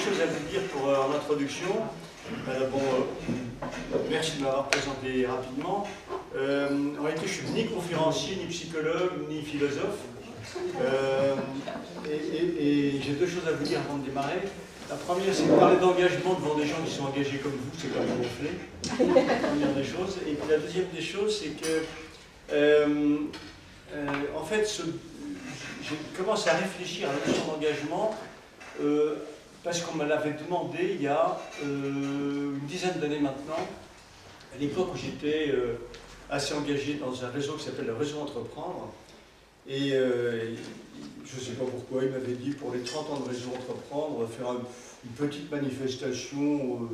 choses à vous dire en introduction. Merci de m'avoir présenté rapidement. En réalité, je suis ni conférencier, ni psychologue, ni philosophe. Et j'ai deux choses à vous dire avant de démarrer. La première, c'est de parler d'engagement devant des gens qui sont engagés comme vous, c'est quand même gonflé. La première des choses. Et puis la deuxième des choses, c'est que, en fait, j'ai commencé à réfléchir à la notion d'engagement parce qu'on me l'avait demandé il y a une dizaine d'années maintenant, à l'époque où j'étais assez engagé dans un réseau qui s'appelle le Réseau Entreprendre. Et je ne sais pas pourquoi, il m'avait dit pour les 30 ans de Réseau Entreprendre, on va faire une petite manifestation,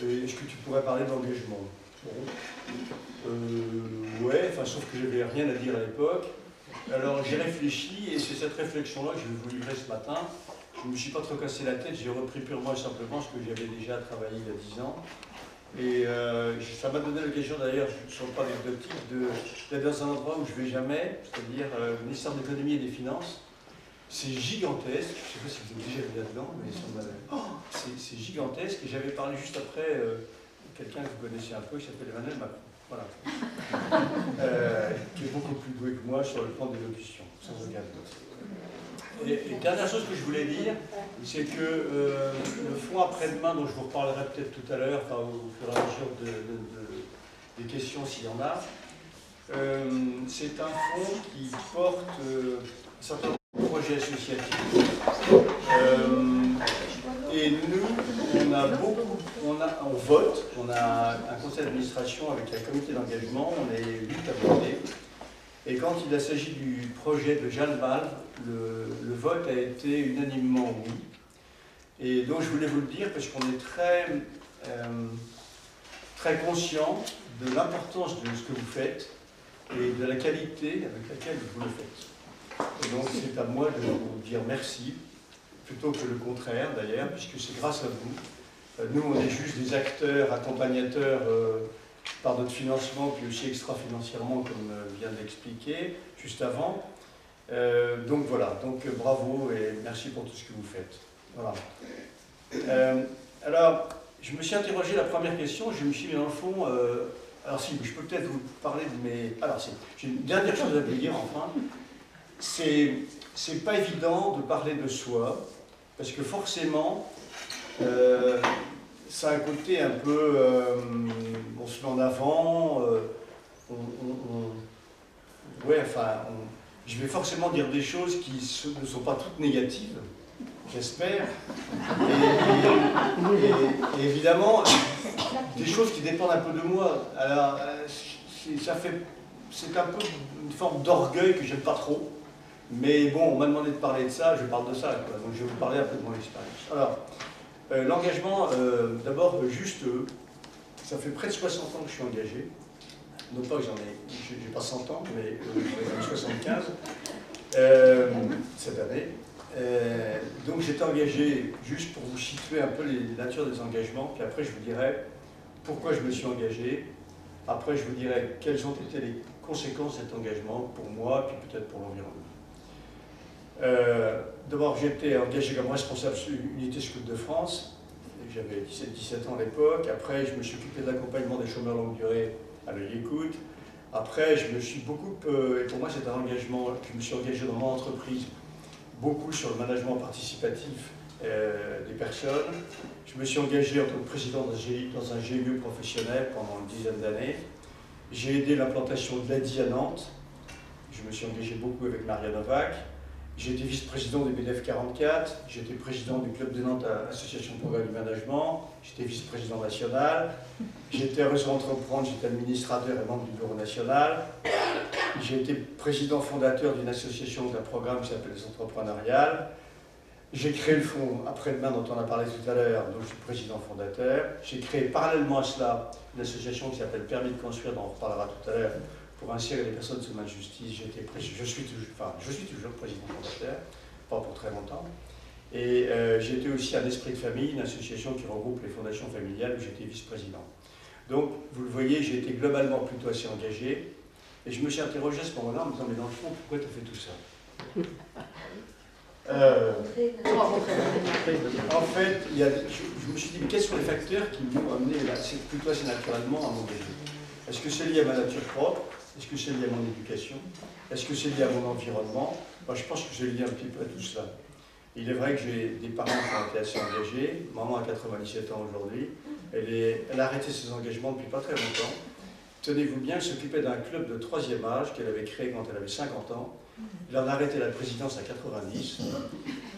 est-ce que tu pourrais parler d'engagement? Ouais, enfin, sauf que je n'avais rien à dire à l'époque. Alors j'ai réfléchi, et c'est cette réflexion-là que je vais vous livrer ce matin. Je ne me suis pas trop cassé la tête, j'ai repris purement et simplement ce que j'avais déjà travaillé il y a 10 ans. Et ça m'a donné l'occasion d'ailleurs, sur le plan anecdotique, d'être dans un endroit où je ne vais jamais, c'est-à-dire le ministère de l'économie et des finances. C'est gigantesque, je ne sais pas si vous êtes déjà allé là-dedans, mais c'est gigantesque. Et j'avais parlé juste après quelqu'un que vous connaissez un peu, qui s'appelle Emmanuel Macron. Voilà. Qui est beaucoup plus doué que moi sur le plan des locutions, sans aucun doute. Et dernière chose que je voulais dire, c'est que le fonds après-demain, dont je vous reparlerai peut-être tout à l'heure, enfin, au fur et à mesure des questions s'il y en a, c'est un fonds qui porte un certain nombre de projets associatifs. Et nous, on vote, on a un conseil d'administration avec un comité d'engagement, on est 8 à voter. Et quand il s'agit du projet de Jeanne Balve, le vote a été unanimement oui. Et donc je voulais vous le dire parce qu'on est très conscient de l'importance de ce que vous faites et de la qualité avec laquelle vous le faites. Et donc c'est à moi de vous dire merci, plutôt que le contraire d'ailleurs, puisque c'est grâce à vous. Nous, on est juste des acteurs, accompagnateurs par notre financement, puis aussi extra-financièrement, comme vient de l'expliquer juste avant. Donc voilà, donc bravo et merci pour tout ce que vous faites. Voilà. Alors, je me suis interrogé la première question, je me suis mis dans le fond, alors si, je peux peut-être vous parler de mes... Alors, j'ai une dernière chose à vous dire, enfin. C'est pas évident de parler de soi, parce que forcément, ça a un côté un peu, on se met en avant, je vais forcément dire des choses qui ne sont pas toutes négatives, j'espère, et évidemment, des choses qui dépendent un peu de moi. Alors, c'est un peu une forme d'orgueil que j'aime pas trop, mais bon, on m'a demandé de parler de ça, je parle de ça, quoi. Donc je vais vous parler un peu de mon expérience. Alors, l'engagement, d'abord, juste, ça fait près de 60 ans que je suis engagé. Non pas que j'ai pas 100 ans, mais j'en ai 75 cette année. Donc j'étais engagé, juste pour vous situer un peu la nature des engagements, puis après je vous dirai pourquoi je me suis engagé. Après je vous dirai quelles ont été les conséquences de cet engagement pour moi, puis peut-être pour l'environnement. D'abord, j'étais engagé comme responsable unité Scout de France. J'avais 17 ans à l'époque. Après, je me suis occupé de l'accompagnement des chômeurs longue durée à l'œil-écoute. Après, je me suis beaucoup, et pour moi c'est un engagement, je me suis engagé dans mon entreprise, beaucoup sur le management participatif des personnes. Je me suis engagé en tant que président dans un GIE professionnel pendant une dizaine d'années. J'ai aidé l'implantation de l'ADI à Nantes. Je me suis engagé beaucoup avec Maria Novak. J'ai été vice-président du BDF 44, j'ai été président du Club de Nantes à l'Association de progrès du management, j'étais vice-président national, j'étais à Réseau Entreprendre, j'étais administrateur et membre du bureau national, j'ai été président fondateur d'une association d'un programme qui s'appelle les Entrepreneuriales, j'ai créé le fonds Après-demain dont on a parlé tout à l'heure, dont je suis président fondateur, j'ai créé parallèlement à cela une association qui s'appelle Permis de construire, dont on reparlera tout à l'heure, pour insérer les personnes sous main de justice. Je suis toujours président fondateur, pas pour très longtemps. Et j'étais aussi à l'Esprit de Famille, une association qui regroupe les fondations familiales où j'étais vice-président. Donc, vous le voyez, j'ai été globalement plutôt assez engagé. Et je me suis interrogé à ce moment-là en me disant, mais dans le fond, pourquoi tu as fait tout ça? En fait, je me suis dit, mais quels sont les facteurs qui m'ont amené, c'est plutôt assez naturellement, à m'engager? Est-ce que c'est lié à ma nature propre? Est-ce que c'est lié à mon éducation? Est-ce que c'est lié à mon environnement? Moi, je pense que c'est lié un petit peu à tout cela. Il est vrai que j'ai des parents qui ont été assez engagés. Maman a 97 ans aujourd'hui. Elle a arrêté ses engagements depuis pas très longtemps. Tenez-vous bien, elle s'occupait d'un club de 3e âge qu'elle avait créé quand elle avait 50 ans. Elle en a arrêté la présidence à 90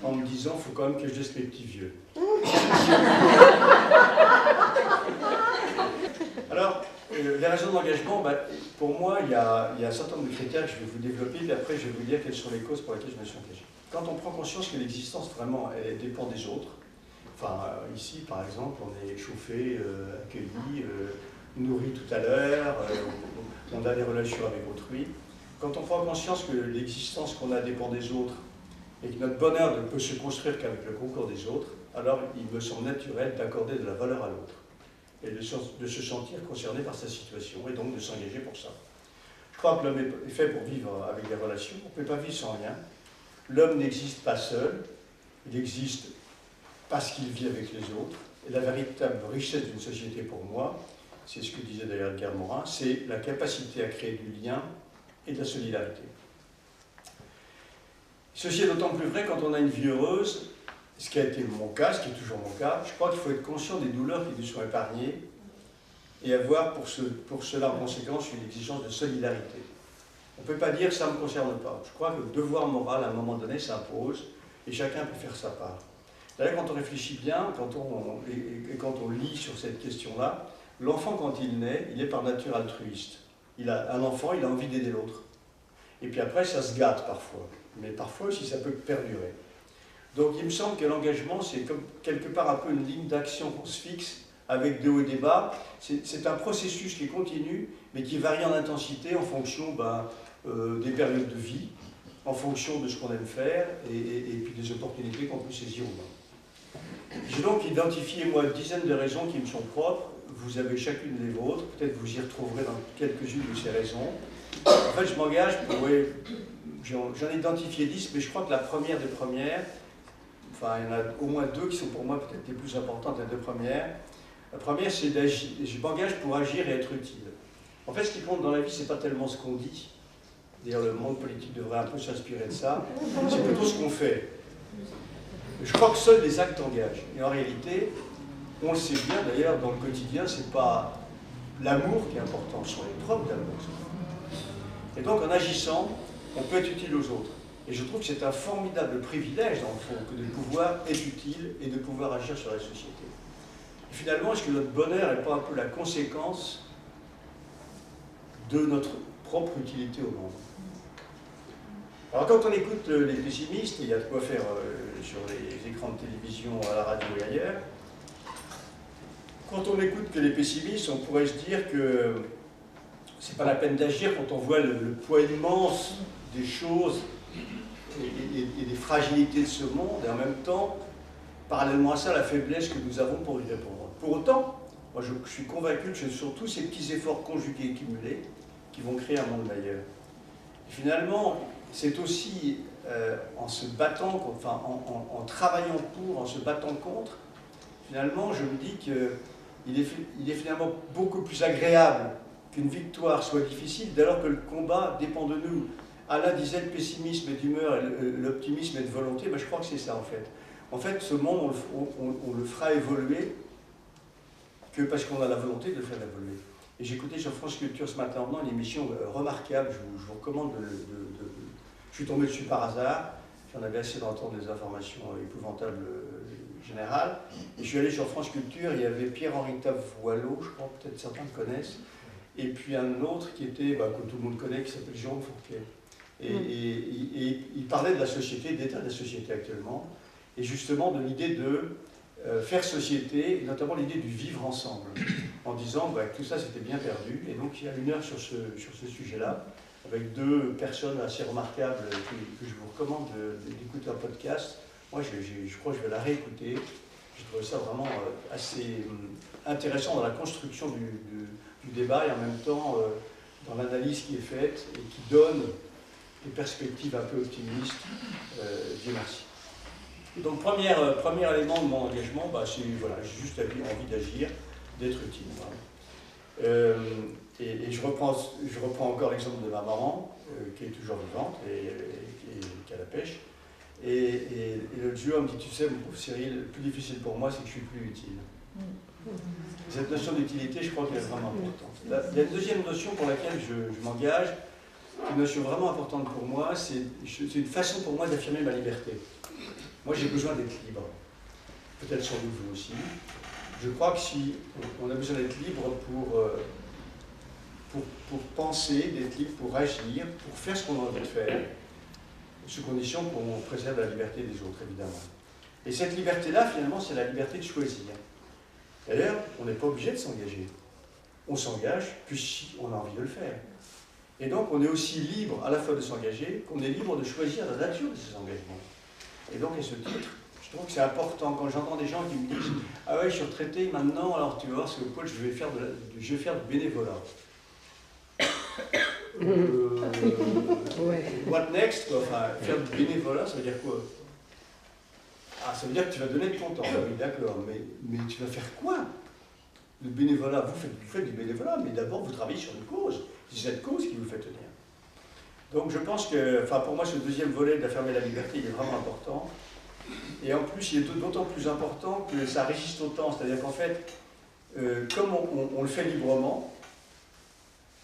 en me disant il faut quand même que je laisse mes petits vieux. Alors, les raisons d'engagement, pour moi, il y a un certain nombre de critères que je vais vous développer, et après je vais vous dire quelles sont les causes pour lesquelles je me suis engagé. Quand on prend conscience que l'existence, vraiment, elle dépend des autres, enfin, ici, par exemple, on est chauffé, accueilli, nourri tout à l'heure, on a des relations avec autrui. Quand on prend conscience que l'existence qu'on a dépend des autres, et que notre bonheur ne peut se construire qu'avec le concours des autres, alors il me semble naturel d'accorder de la valeur à l'autre, et de se sentir concerné par sa situation, et donc de s'engager pour ça. Je crois que l'homme est fait pour vivre avec des relations, on ne peut pas vivre sans rien. L'homme n'existe pas seul, il existe parce qu'il vit avec les autres. Et la véritable richesse d'une société pour moi, c'est ce que disait d'ailleurs Edgar Morin, c'est la capacité à créer du lien et de la solidarité. Ceci est d'autant plus vrai quand on a une vie heureuse, ce qui a été mon cas, ce qui est toujours mon cas. Je crois qu'il faut être conscient des douleurs qui nous sont épargnées et avoir pour cela en conséquence une exigence de solidarité. On ne peut pas dire « ça ne me concerne pas ». Je crois que le devoir moral, à un moment donné, s'impose et chacun peut faire sa part. D'ailleurs, quand on réfléchit bien, quand on lit sur cette question-là, l'enfant, quand il naît, il est par nature altruiste. Un enfant, il a envie d'aider l'autre. Et puis après, ça se gâte parfois. Mais parfois aussi, ça peut perdurer. Donc il me semble que l'engagement, c'est comme quelque part un peu une ligne d'action qu'on se fixe avec des hauts et des bas. C'est un processus qui est continu, mais qui varie en intensité en fonction des périodes de vie, en fonction de ce qu'on aime faire et puis des opportunités qu'on peut saisir ou non. J'ai donc identifié, moi, une dizaine de raisons qui me sont propres. Vous avez chacune les vôtres. Peut-être vous y retrouverez dans quelques-unes de ces raisons. En fait, je m'engage pour... J'en ai identifié 10, mais je crois que la première des premières, enfin, il y en a au moins 2 qui sont pour moi peut-être les plus importantes, les 2 premières. La première, c'est d'agir. Je m'engage pour agir et être utile. En fait, ce qui compte dans la vie, c'est pas tellement ce qu'on dit. D'ailleurs, le monde politique devrait un peu s'inspirer de ça. C'est plutôt ce qu'on fait. Je crois que seuls les actes engagent. Et en réalité, on le sait bien d'ailleurs, dans le quotidien, c'est pas l'amour qui est important, ce sont les preuves d'amour. Et donc, en agissant, on peut être utile aux autres. Et je trouve que c'est un formidable privilège, dans le fond, que de pouvoir être utile et de pouvoir agir sur la société. Et finalement, est-ce que notre bonheur n'est pas un peu la conséquence de notre propre utilité au monde? Alors quand on écoute les pessimistes, et il y a de quoi faire sur les écrans de télévision, à la radio et ailleurs, quand on écoute que les pessimistes, on pourrait se dire que c'est pas la peine d'agir quand on voit le poids immense des choses et des fragilités de ce monde, et en même temps, parallèlement à ça, la faiblesse que nous avons pour y répondre. Pour autant, moi je suis convaincu que ce sont tous ces petits efforts conjugués et cumulés qui vont créer un monde meilleur. Et finalement, c'est aussi en se battant, enfin en travaillant pour, en se battant contre, finalement je me dis qu'il est finalement beaucoup plus agréable qu'une victoire soit difficile, dès lors que le combat dépend de nous. Alain disait le pessimisme est d'humeur et l'optimisme est de volonté, ben je crois que c'est ça en fait. En fait, ce monde, on le fera évoluer que parce qu'on a la volonté de le faire évoluer. Et j'ai écouté sur France Culture ce matin une émission remarquable, je vous recommande je suis tombé dessus par hasard, j'en avais assez d'entendre des informations épouvantables générales, et je suis allé sur France Culture, il y avait Pierre-Henri Tavoileau, je crois, peut-être certains le connaissent, et puis un autre qui était, que tout le monde connaît, qui s'appelle Jérôme Fourquet. Et il parlait de la société, de l'état de la société actuellement, et justement de l'idée de faire société, et notamment l'idée du vivre ensemble, en disant que tout ça c'était bien perdu. Et donc il y a 1 heure sur ce sujet-là, avec 2 personnes assez remarquables que je vous recommande d'écouter un podcast. Moi je crois que je vais la réécouter. J'ai trouvé ça vraiment assez intéressant dans la construction du débat et en même temps dans l'analyse qui est faite et qui donne des perspectives un peu optimistes. Dieu merci. Donc, premier élément de mon engagement, bah, c'est voilà, j'ai juste envie d'agir, d'être utile. Voilà. Et je reprends encore l'exemple de ma maman, qui est toujours vivante et qui a la pêche. Et l'autre jour, elle me dit, tu sais, mon pauvre Cyril, le plus difficile pour moi, c'est que je suis plus utile. Cette notion d'utilité, je crois qu'elle est vraiment importante. Il y a une deuxième notion pour laquelle je m'engage, une notion vraiment importante pour moi, c'est une façon pour moi d'affirmer ma liberté. Moi, j'ai besoin d'être libre. Peut-être sans doute vous aussi. Je crois que si on a besoin d'être libre pour penser, d'être libre pour agir, pour faire ce qu'on a envie de faire, sous condition qu'on préserve la liberté des autres, évidemment. Et cette liberté-là, finalement, c'est la liberté de choisir. D'ailleurs, on n'est pas obligé de s'engager. On s'engage, puis si on a envie de le faire. Et donc, on est aussi libre à la fois de s'engager, qu'on est libre de choisir la nature de ces engagements. Et donc, à ce titre, je trouve que c'est important quand j'entends des gens qui me disent « Ah ouais, je suis retraité maintenant, alors tu vas voir, c'est au Paul, je vais faire du bénévolat. » What next quoi? Enfin, faire du bénévolat, ça veut dire quoi? Ah, ça veut dire que tu vas donner de ton temps. Oui, d'accord, mais tu vas faire quoi? Le bénévolat, vous faites du bénévolat, mais d'abord vous travaillez sur une cause. C'est cette cause qui vous fait tenir. Donc je pense que, enfin pour moi, ce deuxième volet d'affirmer la liberté, il est vraiment important. Et en plus, il est d'autant plus important que ça résiste au temps. C'est-à-dire qu'en fait, comme on le fait librement,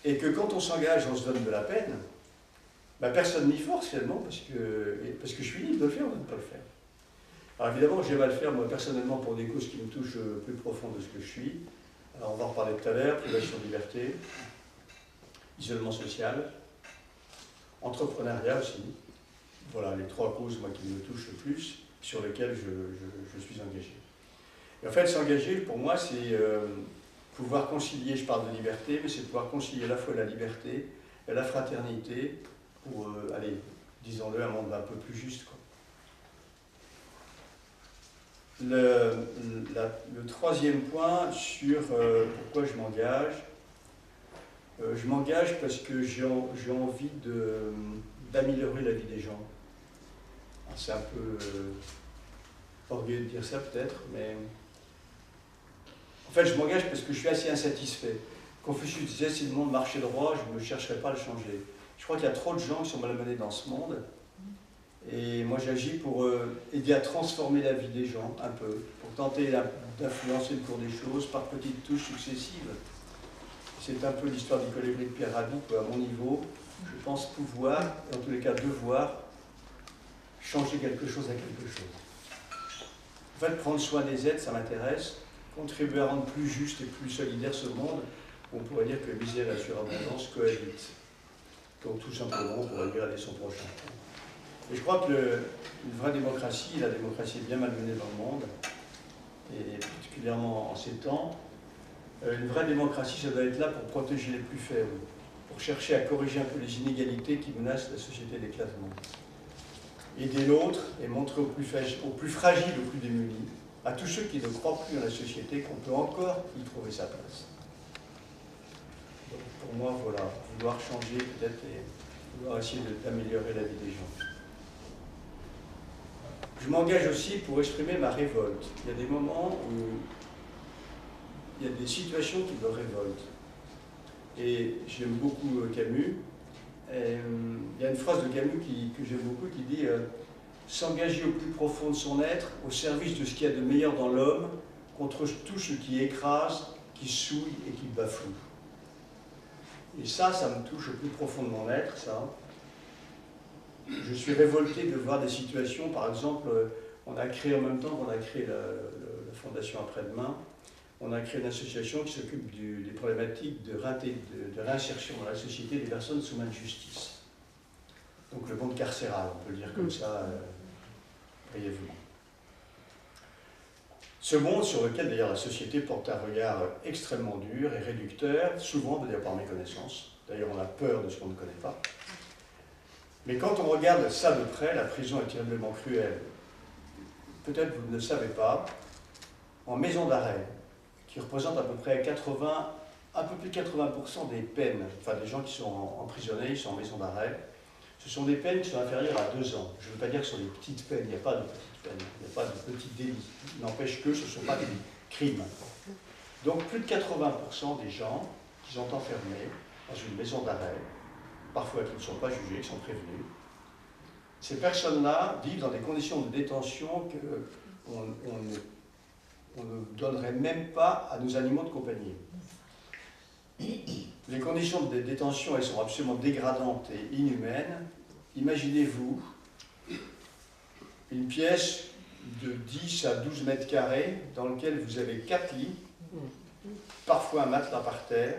et que quand on s'engage, on se donne de la peine, bah, personne n'y force finalement, parce que je suis libre de le faire ou de ne pas le faire. Alors évidemment, j'aime à le faire moi personnellement pour des causes qui me touchent plus profond de ce que je suis. Alors on va en reparler tout à l'heure, privation de liberté, isolement social, entrepreneuriat aussi. Voilà les trois causes moi, qui me touchent le plus, sur lesquelles je suis engagé. Et en fait, s'engager, pour moi, c'est pouvoir concilier, je parle de liberté, mais c'est pouvoir concilier à la fois la liberté et la fraternité pour, allez, disons-le, un monde un peu plus juste, quoi. Le troisième point sur pourquoi je m'engage parce que j'ai envie d'améliorer la vie des gens. C'est un peu orgueilleux de dire ça peut-être, mais en fait je m'engage parce que je suis assez insatisfait. Confucius disait si le monde marchait droit, je ne chercherais pas à le changer. Je crois qu'il y a trop de gens qui sont malmenés dans ce monde. Et moi j'agis pour aider à transformer la vie des gens un peu, pour tenter d'influencer le cours des choses par petites touches successives. C'est un peu l'histoire du colibri de Pierre Rabhi, à mon niveau. Je pense pouvoir, et en tous les cas devoir, changer quelque chose à quelque chose. En fait, prendre soin des êtres, ça m'intéresse. Contribuer à rendre plus juste et plus solidaire ce monde, on pourrait dire que misère et surabondance cohabitent. Donc tout simplement, on pourrait regarder son prochain. Et je crois que une vraie démocratie, la démocratie est bien malmenée dans le monde, et particulièrement en ces temps, une vraie démocratie, ça doit être là pour protéger les plus faibles, pour chercher à corriger un peu les inégalités qui menacent la société d'éclatement. Aider l'autre et montrer aux plus fragiles, aux plus démunis, à tous ceux qui ne croient plus à la société, qu'on peut encore y trouver sa place. Donc pour moi, voilà, vouloir changer peut-être et vouloir essayer d'améliorer la vie des gens. Je m'engage aussi pour exprimer ma révolte. Il y a des moments où il y a des situations qui me révoltent. Et j'aime beaucoup Camus. Et, il y a une phrase de Camus que j'aime beaucoup qui dit s'engager au plus profond de son être, au service de ce qu'il y a de meilleur dans l'homme, contre tout ce qui écrase, qui souille et qui bafoue. Et ça me touche au plus profond de mon être, ça. Je suis révolté de voir des situations, par exemple, on a créé en même temps qu'on a créé la Fondation Après-Demain, on a créé une association qui s'occupe des problématiques de réinsertion dans la société des personnes sous main de justice. Donc le monde carcéral, on peut le dire comme ça, brièvement. Ce monde sur lequel d'ailleurs la société porte un regard extrêmement dur et réducteur, souvent d'ailleurs par méconnaissance, d'ailleurs on a peur de ce qu'on ne connaît pas. Mais quand on regarde ça de près, la prison est terriblement cruelle. Peut-être vous ne le savez pas, en maison d'arrêt, qui représente à peu près un peu plus de 80% des peines, enfin des gens qui sont emprisonnés, ils sont en maison d'arrêt, Ce sont des peines qui sont inférieures à 2 ans. Je ne veux pas dire que ce sont des petites peines, il n'y a pas de petites peines, il n'y a pas de petits délits. N'empêche que ce ne sont pas des crimes. Donc plus de 80% des gens qui sont enfermés dans une maison d'arrêt, parfois qui ne sont pas jugés, qui sont prévenus, ces personnes-là vivent dans des conditions de détention qu'on ne donnerait même pas à nos animaux de compagnie. Les conditions de détention, elles sont absolument dégradantes et inhumaines. Imaginez-vous une pièce de 10 à 12 mètres carrés dans laquelle vous avez 4 lits, parfois un matelas par terre,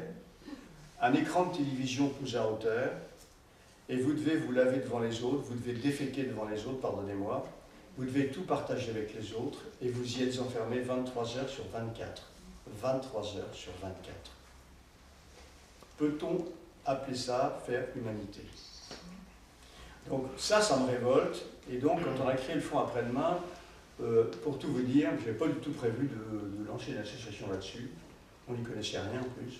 un écran de télévision poussé à hauteur, et vous devez vous laver devant les autres, vous devez déféquer devant les autres, pardonnez-moi, vous devez tout partager avec les autres, et vous y êtes enfermé 23 heures sur 24. 23 heures sur 24. Peut-on appeler ça faire humanité? Donc ça me révolte, et donc quand on a créé le fonds après-demain, pour tout vous dire, je n'avais pas du tout prévu de lancer une association là-dessus, on n'y connaissait rien en plus.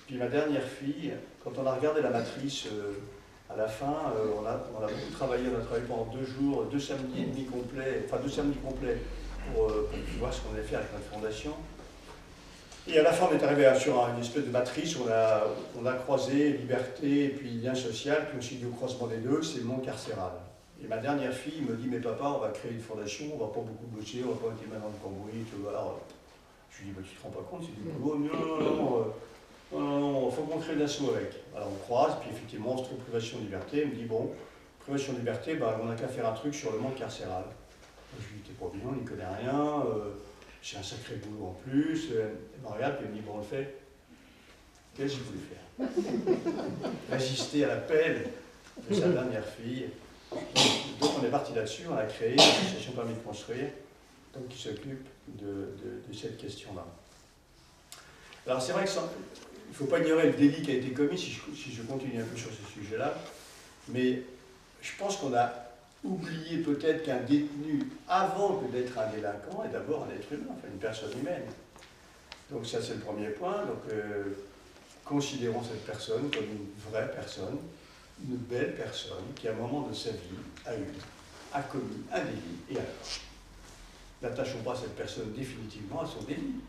Puis ma dernière fille, quand on a regardé la matrice, à la fin, on a beaucoup travaillé, on a travaillé pendant 2 jours, 2 samedis et demi complets, enfin 2 samedis complets pour voir ce qu'on allait faire avec notre fondation. Et à la fin, on est arrivé sur une espèce de matrice où on a croisé liberté et puis lien social, puis on s'est dit au croisement des deux, c'est le monde carcéral. Et ma dernière fille me dit, mais papa, on va créer une fondation, on va pas beaucoup bosser, on va pas mettre les mains dans le cambouis, tu vois. Alors, je lui dis, bah, tu te rends pas compte, c'est du boulot, non, il faut qu'on crée l'assaut avec. Alors on croise, puis effectivement, on se trouve privation de liberté, elle me dit, bon, privation de liberté, bah, on n'a qu'à faire un truc sur le monde carcéral. Je lui dis, t'es pas bien, on n'y connaît rien, c'est un sacré boulot en plus. Elle me regarde, puis elle me dit, bon, on le fait. Qu'est-ce que je voulais faire? Résister à l'appel de sa dernière fille. Donc on est parti là-dessus, on a créé l'association Permis de Construire, donc qui s'occupe de cette question-là. Alors c'est vrai qu'il ne faut pas ignorer le délit qui a été commis, si je continue un peu sur ce sujet-là, mais je pense qu'on a oublié peut-être qu'un détenu, avant que d'être un délinquant, est d'abord un être humain, enfin une personne humaine. Donc ça c'est le premier point, donc considérons cette personne comme une vraie personne, une belle personne qui à un moment de sa vie a commis un délit, et alors n'attachons pas cette personne définitivement à son délit.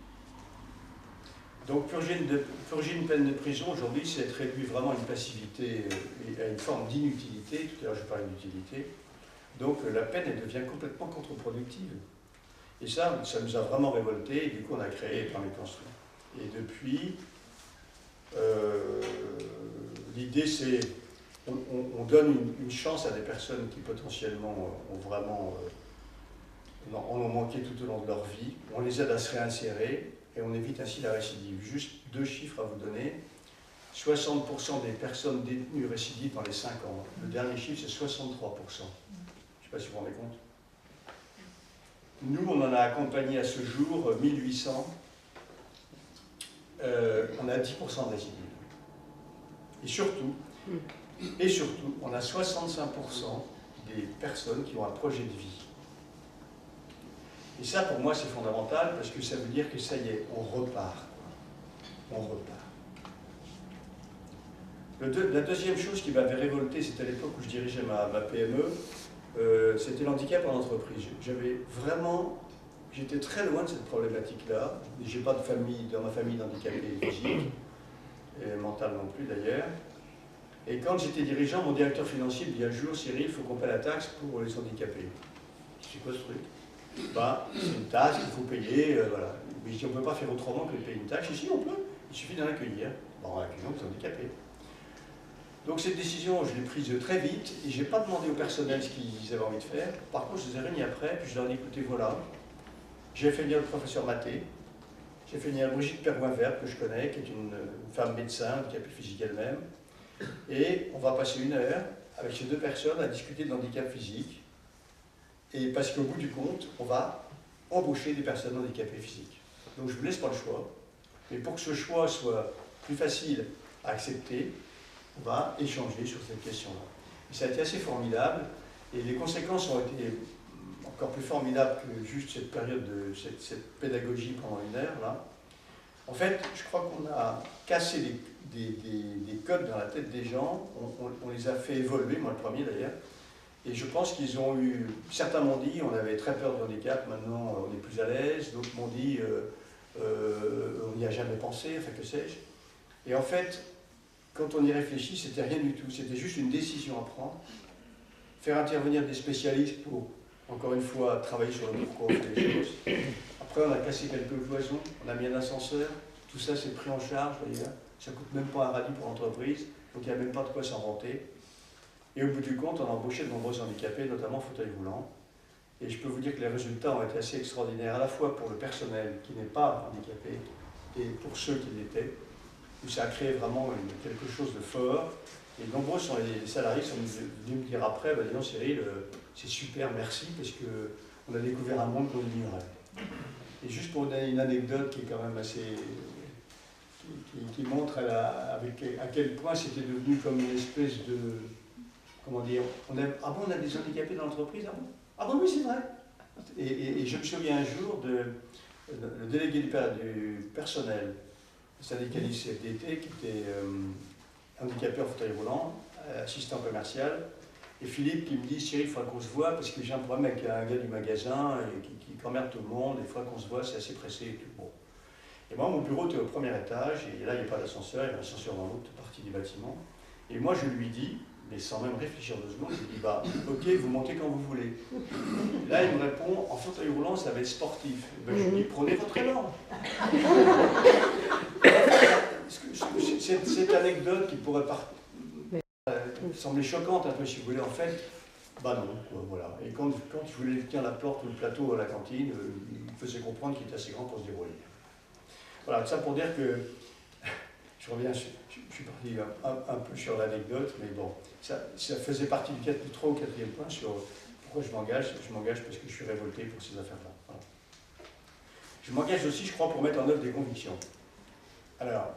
Donc purger une peine de prison aujourd'hui, c'est être réduit vraiment à une passivité et à une forme d'inutilité. Tout à l'heure je parlais d'utilité. Donc la peine elle devient complètement contre-productive. Et ça nous a vraiment révolté, et du coup on a créé Permis de Construire. Et depuis, l'idée c'est on donne une chance à des personnes qui potentiellement ont vraiment en ont manqué tout au long de leur vie, on les aide à se réinsérer et on évite ainsi la récidive. Juste 2 chiffres à vous donner. 60% des personnes détenues récidivent dans les 5 ans. Le dernier chiffre c'est 63%. Je ne sais pas si vous vous rendez compte. Nous, on en a accompagné à ce jour 1800. On a 10% de récidive. Et surtout, on a 65% des personnes qui ont un projet de vie. Et ça, pour moi, c'est fondamental, parce que ça veut dire que ça y est, on repart. On repart. La deuxième chose qui m'avait révolté, c'était à l'époque où je dirigeais ma PME, c'était l'handicap en entreprise. J'étais très loin de cette problématique-là. Je n'ai pas de famille, dans ma famille d'handicapés physiques, et mental non plus d'ailleurs. Et quand j'étais dirigeant, mon directeur financier me dit un jour, Cyril, il faut qu'on paie la taxe pour les handicapés. C'est quoi ce truc? C'est une taxe qu'il faut payer, voilà. Mais je dis, on ne peut pas faire autrement que de payer une taxe. Si, on peut, il suffit d'en accueillir. En accueillant les handicapés. Donc cette décision, je l'ai prise très vite, et je n'ai pas demandé au personnel ce qu'ils avaient envie de faire. Par contre, je les ai réunis après, puis je leur ai dit, écoutez, voilà, j'ai fait venir le professeur Maté, j'ai fait venir Brigitte Pergoin-Vert, que je connais, qui est une femme médecin, handicapée physique elle-même, et on va passer 1 heure avec ces 2 personnes à discuter de handicap physique, et parce qu'au bout du compte, on va embaucher des personnes handicapées physiques. Donc je ne vous laisse pas le choix, mais pour que ce choix soit plus facile à accepter, on va échanger sur cette question-là. Ça a été assez formidable, et les conséquences ont été encore plus formidables que juste cette période de cette pédagogie pendant 1 heure, là. En fait, je crois qu'on a cassé des codes dans la tête des gens, on les a fait évoluer, moi le premier d'ailleurs, et je pense qu'ils ont eu, certains m'ont dit, on avait très peur du handicap, maintenant on est plus à l'aise, d'autres m'ont dit, on n'y a jamais pensé, enfin que sais-je. Et en fait, quand on y réfléchit, c'était rien du tout, c'était juste une décision à prendre, faire intervenir des spécialistes pour, encore une fois, travailler sur le pourquoi on fait les choses. Après, on a cassé quelques cloisons, on a mis un ascenseur, tout ça c'est pris en charge d'ailleurs, ça ne coûte même pas un radis pour l'entreprise, donc il n'y a même pas de quoi s'en vanter. Et au bout du compte, on a embauché de nombreux handicapés, notamment fauteuil roulant. Et je peux vous dire que les résultats ont été assez extraordinaires, à la fois pour le personnel qui n'est pas handicapé et pour ceux qui l'étaient, où ça a créé vraiment quelque chose de fort. Et nombreux sont les salariés qui sont venus me dire après, bah, disons Cyril, c'est super, merci, parce qu'on a découvert un monde qu'on ignorait. Et juste pour vous donner une anecdote qui est quand même assez... qui montre à quel point c'était devenu comme une espèce de... Comment dire, ah bon, on a des handicapés dans l'entreprise, ah bon? Ah bon, oui, c'est vrai. Et je me souviens un jour le délégué du personnel, syndicaliste CFDT, qui était handicapé en fauteuil roulant, assistant commercial, et Philippe qui me dit, Cyril, il faudra qu'on se voit, parce que j'ai un problème avec un gars du magasin qui emmerde tout le monde, il faudra qu'on se voit, c'est assez pressé et tout. Bon. Et moi, mon bureau était au premier étage, et là, il n'y a pas d'ascenseur, il y a un ascenseur dans l'autre partie du bâtiment. Et moi, je lui dis, mais sans même réfléchir 2 secondes, je lui dis, bah, ok, vous montez quand vous voulez. Et là, il me répond, en fauteuil roulant, ça va être sportif. Ben, je lui dis, prenez votre élan. Cette anecdote qui pourrait sembler choquante un peu, si vous voulez, en fait, bah non, quoi, voilà. Et quand je voulais tenir la porte ou le plateau à la cantine, il me faisait comprendre qu'il était assez grand pour se débrouiller. Voilà, ça pour dire que, je reviens, je suis parti un peu sur l'anecdote, mais bon, ça faisait partie du 3 ou 4e point sur pourquoi je m'engage. Je m'engage parce que je suis révolté pour ces affaires-là. Voilà. Je m'engage aussi, je crois, pour mettre en œuvre des convictions. Alors,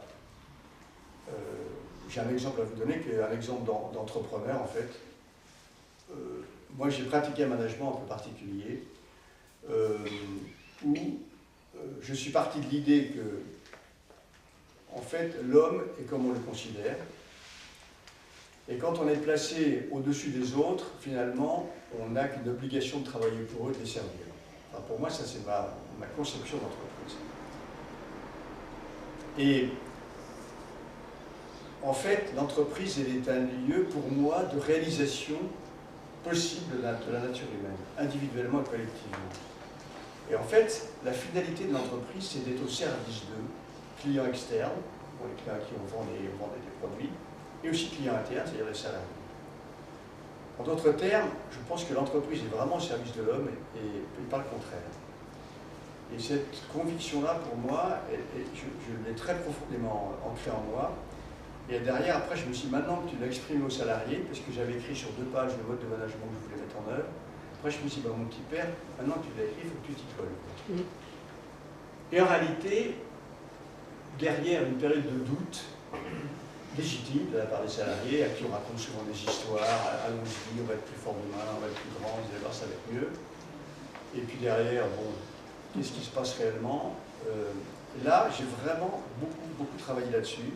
j'ai un exemple à vous donner, qui est un exemple d'entrepreneur, en fait. Moi, j'ai pratiqué un management un peu particulier, où je suis parti de l'idée que, en fait, l'homme est comme on le considère. Et quand on est placé au-dessus des autres, finalement, on n'a qu'une obligation de travailler pour eux, de les servir. Enfin, pour moi, ça, c'est ma conception d'entreprise. Et en fait, l'entreprise, elle est un lieu, pour moi, de réalisation possible de la nature humaine, individuellement et collectivement. Et en fait, la finalité de l'entreprise, c'est d'être au service d'eux, clients externes, pour les clients à qui on vend des produits, et aussi clients internes, c'est-à-dire les salariés. En d'autres termes, je pense que l'entreprise est vraiment au service de l'homme et pas le contraire. Et cette conviction-là, pour moi, je l'ai très profondément ancrée en moi. Et derrière, après, je me suis dit, maintenant que tu l'as exprimé aux salariés, parce que j'avais écrit sur 2 pages le mode de management que je voulais mettre en œuvre, après je me suis dit, bah, mon petit père, maintenant que tu l'as écrit, il faut que tu t'y colles. Et en réalité, derrière une période de doute légitime de la part des salariés, à qui on raconte souvent des histoires, allons-y, on va être plus fort demain, on va être plus grand, vous allez voir, ça va être mieux. Et puis derrière, bon, qu'est-ce qui se passe réellement? Là, j'ai vraiment beaucoup travaillé là-dessus,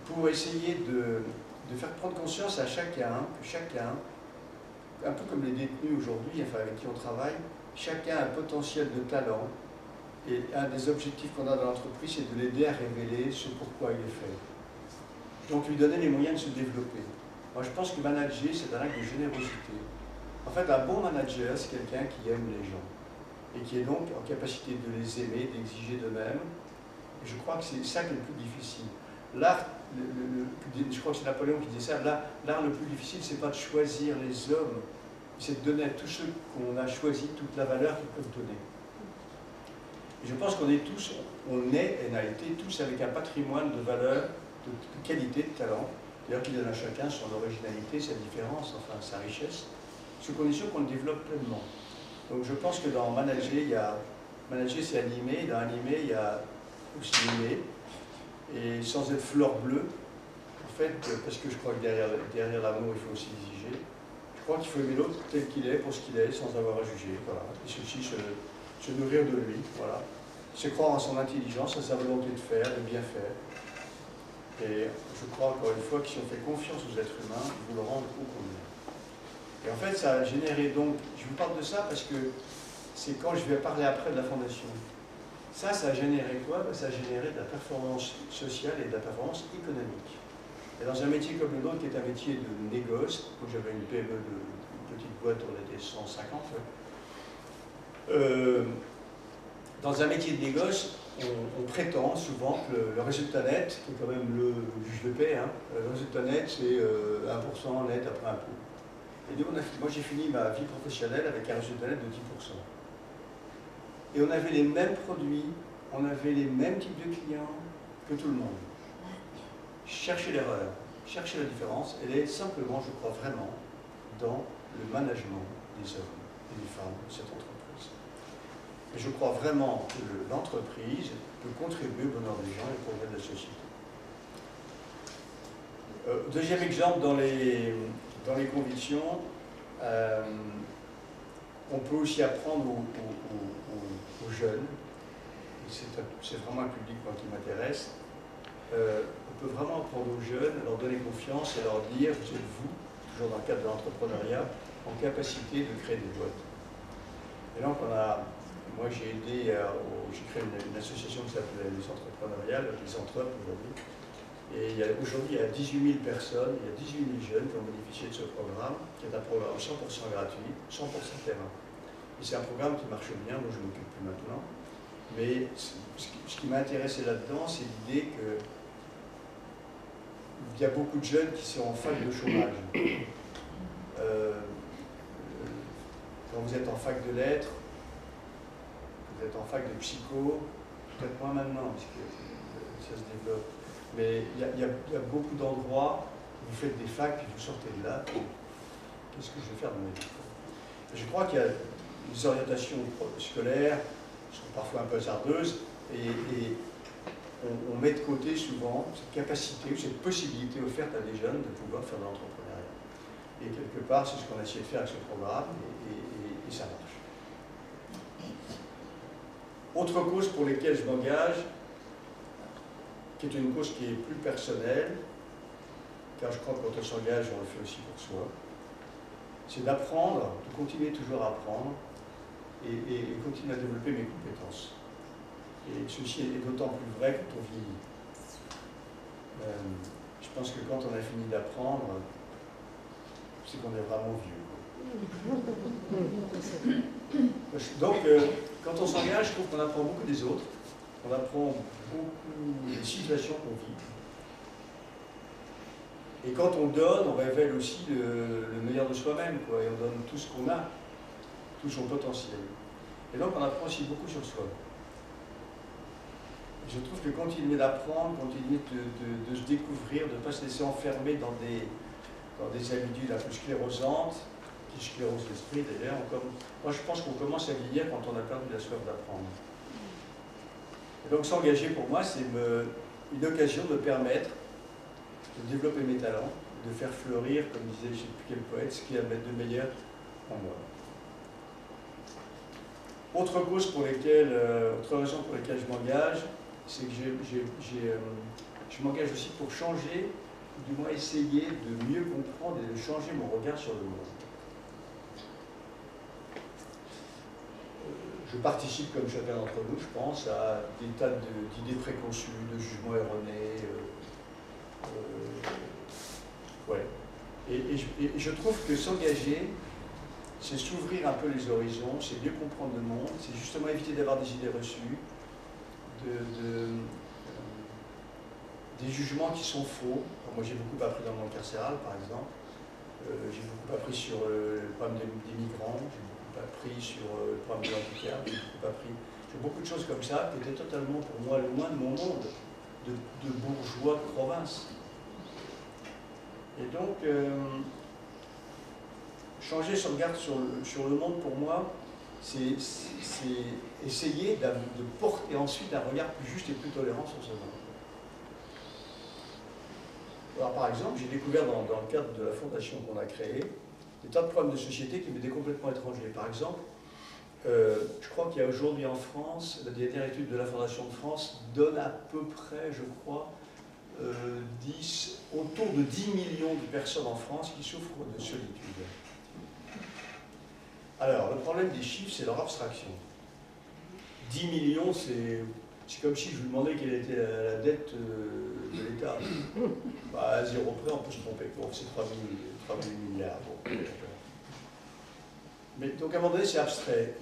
pour essayer de faire prendre conscience à chacun, que chacun, un peu comme les détenus aujourd'hui, enfin avec qui on travaille, chacun a un potentiel de talent, et un des objectifs qu'on a dans l'entreprise, c'est de l'aider à révéler ce pourquoi il est fait. Donc lui donner les moyens de se développer. Moi je pense que manager, c'est un acte de générosité. En fait, un bon manager, c'est quelqu'un qui aime les gens, et qui est donc en capacité de les aimer, d'exiger d'eux-mêmes. Et je crois que c'est ça qui est le plus difficile. L'art, je crois que c'est Napoléon qui disait ça, l'art le plus difficile, c'est pas de choisir les hommes, c'est de donner à tous ceux qu'on a choisis toute la valeur qu'ils peuvent donner. Et je pense qu'on est tous, on est et on a été tous avec un patrimoine de valeurs, de qualité, de talent, d'ailleurs qui donne à chacun son originalité, sa différence, enfin sa richesse, sous condition qu'on le développe pleinement. Donc je pense que dans manager, manager c'est animer, dans animer il y a aussi aimer, et sans être fleur bleue, en fait, parce que je crois que derrière l'amour il faut aussi exiger, je crois qu'il faut aimer l'autre tel qu'il est, pour ce qu'il est, sans avoir à juger, voilà, et ceci se nourrir de lui, voilà. c'est croire en son intelligence, à sa volonté de faire, de bien faire. Et je crois encore une fois que si on fait confiance aux êtres humains, ils vous le rendent au combien. Et en fait, ça a généré donc, je vous parle de ça parce que c'est quand je vais parler après de la fondation. Ça a généré quoi? Ça a généré de la performance sociale et de la performance économique. Et dans un métier comme le nôtre, qui est un métier de négoce, donc j'avais une PME, une petite boîte, on était 150. Dans un métier de négoce, on prétend souvent que le résultat net, qui est quand même le juge de paix, hein, le résultat net, c'est 1% net après impôt. Et donc moi j'ai fini ma vie professionnelle avec un résultat net de 10%. Et on avait les mêmes produits, on avait les mêmes types de clients que tout le monde. Cherchez l'erreur, cherchez la différence, elle est simplement, je crois vraiment, dans le management des hommes et des femmes de cette entreprise. Et je crois vraiment que l'entreprise peut contribuer au bonheur des gens et au progrès de la société. Deuxième exemple, dans les convictions, on peut aussi apprendre aux jeunes, c'est vraiment un public moi, qui m'intéresse, on peut vraiment apprendre aux jeunes, leur donner confiance et leur dire, vous êtes vous, toujours dans le cadre de l'entrepreneuriat, en capacité de créer des boîtes. Et donc moi j'ai aidé, j'ai créé une association qui s'appelle les entrepreneuriales, les Entrep aujourd'hui. Et aujourd'hui, il y a 18 000 personnes, il y a 18 000 jeunes qui ont bénéficié de ce programme, qui est un programme 100% gratuit, 100% terrain. Et c'est un programme qui marche bien, moi je ne m'occupe plus maintenant. Mais ce qui m'a intéressé là-dedans, c'est l'idée qu'il y a beaucoup de jeunes qui sont en fac de chômage. Quand vous êtes en fac de lettres, vous êtes en fac de psycho, peut-être moins maintenant, parce que ça se développe. Mais il y a beaucoup d'endroits où vous faites des facs et vous sortez de là. Qu'est-ce que je vais faire de ma vie? Je crois qu'il y a des orientations scolaires qui sont parfois un peu hasardeuses et on met de côté souvent cette capacité ou cette possibilité offerte à des jeunes de pouvoir faire de l'entrepreneuriat. Et quelque part, c'est ce qu'on a essayé de faire avec ce programme et ça marche. Autre cause pour lesquelles je m'engage, qui est une cause qui est plus personnelle, car je crois que quand on s'engage, on le fait aussi pour soi, c'est d'apprendre, de continuer toujours à apprendre et continuer à développer mes compétences. Et ceci est d'autant plus vrai quand on vieillit. Je pense que quand on a fini d'apprendre, c'est qu'on est vraiment vieux. Donc, quand on s'engage, je trouve qu'on apprend beaucoup des autres, on apprend beaucoup des situations qu'on vit. Et quand on donne, on révèle aussi le meilleur de soi-même, quoi, et on donne tout ce qu'on a, tout son potentiel. Et donc on apprend aussi beaucoup sur soi. Je trouve que continuer d'apprendre, continuer de se découvrir, de ne pas se laisser enfermer dans des habitudes un peu sclérosantes, qui sclérosent l'esprit d'ailleurs. Moi je pense qu'on commence à vieillir quand on a perdu la soif d'apprendre. Et donc s'engager pour moi, c'est une occasion de me permettre de développer mes talents, de faire fleurir, comme disait je ne sais plus quel poète, ce qu'il y a de meilleur en moi. Autre raison pour laquelle je m'engage, c'est que je m'engage aussi pour changer, ou du moins essayer de mieux comprendre et de changer mon regard sur le monde. Je participe, comme chacun d'entre nous, je pense, à des tas d'idées préconçues, de jugements erronés. Ouais. Et je trouve que s'engager, c'est s'ouvrir un peu les horizons, c'est mieux comprendre le monde, c'est justement éviter d'avoir des idées reçues, des jugements qui sont faux. Alors moi j'ai beaucoup appris dans le monde carcéral, par exemple. J'ai beaucoup appris sur le problème des migrants, j'ai beaucoup appris sur le problème de l'handicap, j'ai beaucoup de choses comme ça qui étaient totalement pour moi loin de mon monde, de bourgeois de province. Et donc, changer son regard sur le monde, pour moi, c'est essayer de porter ensuite un regard plus juste et plus tolérant sur ce monde. Alors, par exemple, j'ai découvert dans le cadre de la fondation qu'on a créée, des tas de problèmes de société qui m'étaient complètement étrangers. Par exemple, je crois qu'il y a aujourd'hui en France, la dernière étude de la Fondation de France donne à peu près, je crois, autour de 10 millions de personnes en France qui souffrent de solitude. Alors, le problème des chiffres, c'est leur abstraction. 10 millions, c'est comme si je vous demandais quelle était la dette de l'État. Bah, à 0 près, on peut se tromper. Bon, c'est 3 000 milliards. Bon, mais donc, à un moment donné, c'est abstrait.